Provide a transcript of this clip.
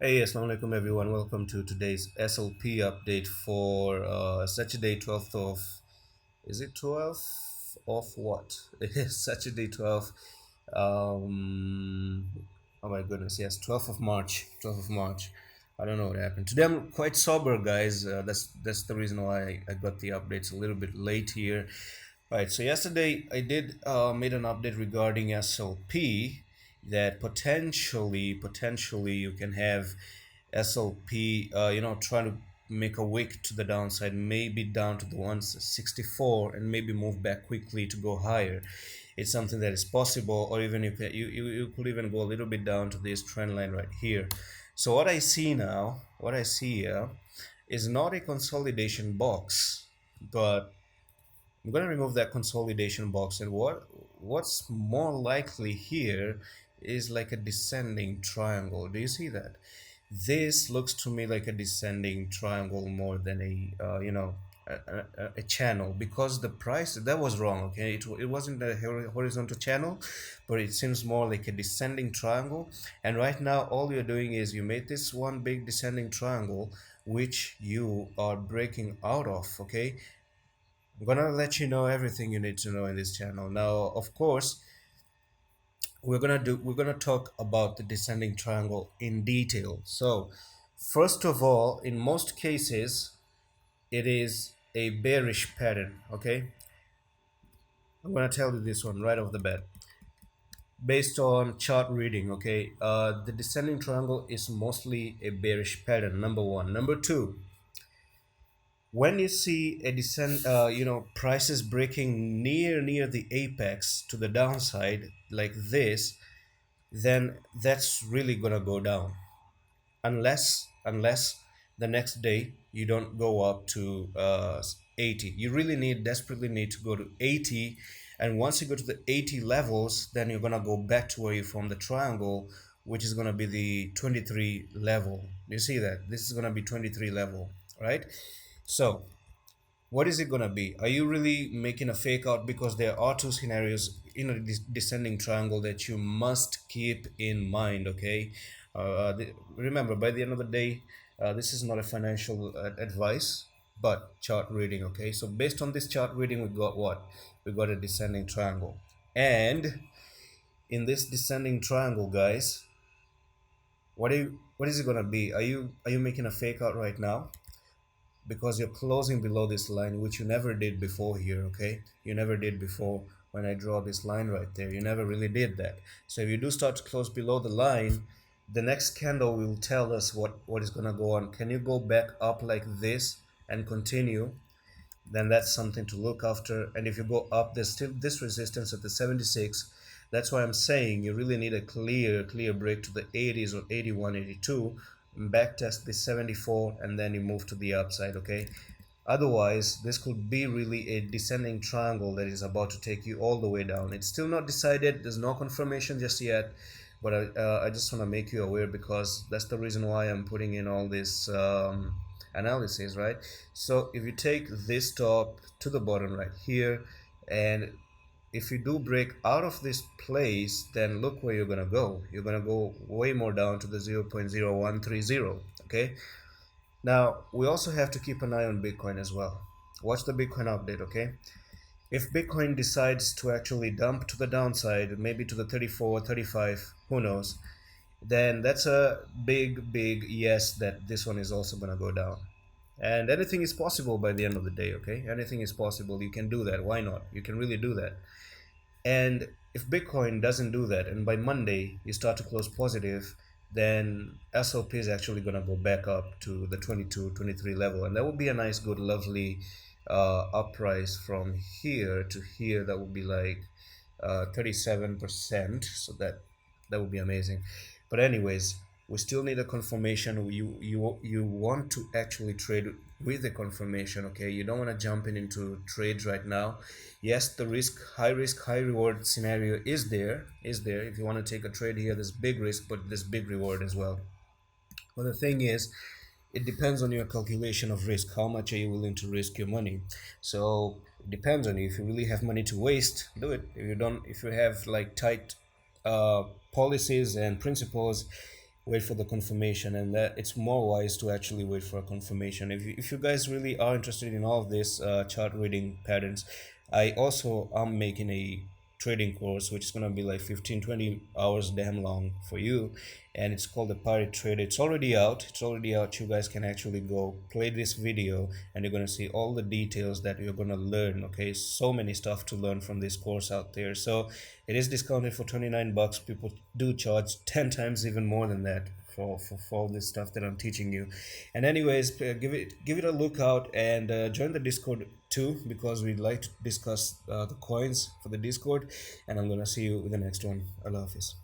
Hey, assalamu alaikum everyone. Welcome to today's SLP update for Saturday 12th of, is it 12th of what? It is Saturday 12th. Um, oh my goodness, yes, 12th of March. 12th of March. I don't know what happened. Today I'm quite sober, guys. That's the reason why I got the updates a little bit late here. Right, so yesterday I did made an update regarding SLP that potentially you can have SLP, trying to make a wick to the downside, maybe down to the 164 and maybe move back quickly to go higher. It's something that is possible, or even you could even go a little bit down to this trend line right here. So what I see here is not a consolidation box, but I'm going to remove that consolidation box, and what's more likely here is like a descending triangle. Do you see that? This looks to me like a descending triangle more than a channel, because the price that was wrong. Okay, it wasn't a horizontal channel, but it seems more like a descending triangle. And right now all you're doing is you made this one big descending triangle, which you are breaking out of. Okay, I'm gonna let you know everything you need to know in this channel. Now, of course, we're gonna talk about the descending triangle in detail. So, first of all, in most cases, it is a bearish pattern. Okay, I'm gonna tell you this one right off the bat, based on chart reading. Okay, the descending triangle is mostly a bearish pattern. Number one. Number two, when you see a descent, prices breaking near the apex to the downside like this, then that's really gonna go down, unless the next day you don't go up to 80. You really desperately need to go to 80, and once you go to the 80 levels, then you're gonna go back to where you formed the triangle, which is gonna be the 23 level. You see that this is gonna be 23 level, right? So what is it gonna be? Are you really making a fake out? Because there are two scenarios in a descending triangle that you must keep in mind. Okay, remember, by the end of the day, this is not a financial advice, but chart reading. Okay, so based on this chart reading, we got what? We got a descending triangle, and in this descending triangle, guys, what is it gonna be? Are you making a fake out right now? Because you're closing below this line, which you never did before here. Okay, you never did before. When I draw this line right there, you never really did that. So if you do start to close below the line, the next candle will tell us what is going to go on. Can you go back up like this and continue? Then that's something to look after. And if you go up, there's still this resistance at the 76. That's why I'm saying you really need a clear break to the 80s or 81, 82, back test the 74, and then you move to the upside. Okay, otherwise this could be really a descending triangle that is about to take you all the way down. It's still not decided, there's no confirmation just yet, but I just want to make you aware, because that's the reason why I'm putting in all this analysis, right? So if you take this top to the bottom right here, and if you do break out of this place, then look where you're gonna go. You're gonna go way more down to the 0.0130. Okay, now we also have to keep an eye on Bitcoin as well. Watch the Bitcoin update. Okay, if Bitcoin decides to actually dump to the downside, maybe to the 34, 35, who knows, then that's a big yes that this one is also going to go down. And anything is possible by the end of the day. Okay, anything is possible. You can do that. Why not? You can really do that. And if Bitcoin doesn't do that, and by Monday you start to close positive, then SLP is actually going to go back up to the 22, 23 level, and that would be a nice, good, lovely uprise from here to here. That would be like 37%. So that would be amazing. But anyways, we still need a confirmation. You want to actually trade with a confirmation. Okay, you don't want to jump into trades right now. Yes, the risk, high reward scenario is there. If you want to take a trade here, there's big risk, but there's big reward as well. But the thing is, it depends on your calculation of risk. How much are you willing to risk your money? So it depends on you. If you really have money to waste, do it. If you don't, if you have like tight policies and principles, wait for the confirmation, and that it's more wise to actually wait for a confirmation. If you guys really are interested in all of this chart reading patterns, I also am making a trading course which is going to be like 15-20 hours damn long for you, and it's called the Party Trader. It's already out. You guys can actually go play this video and you're going to see all the details that you're going to learn. Okay, so many stuff to learn from this course out there. So it is discounted for 29 bucks. People do charge 10 times even more than that for all this stuff that I'm teaching you. And anyways, give it a look out, and join the Discord too, because we'd like to discuss the coins for the Discord. And I'm gonna see you with the next one. Allah Hafiz.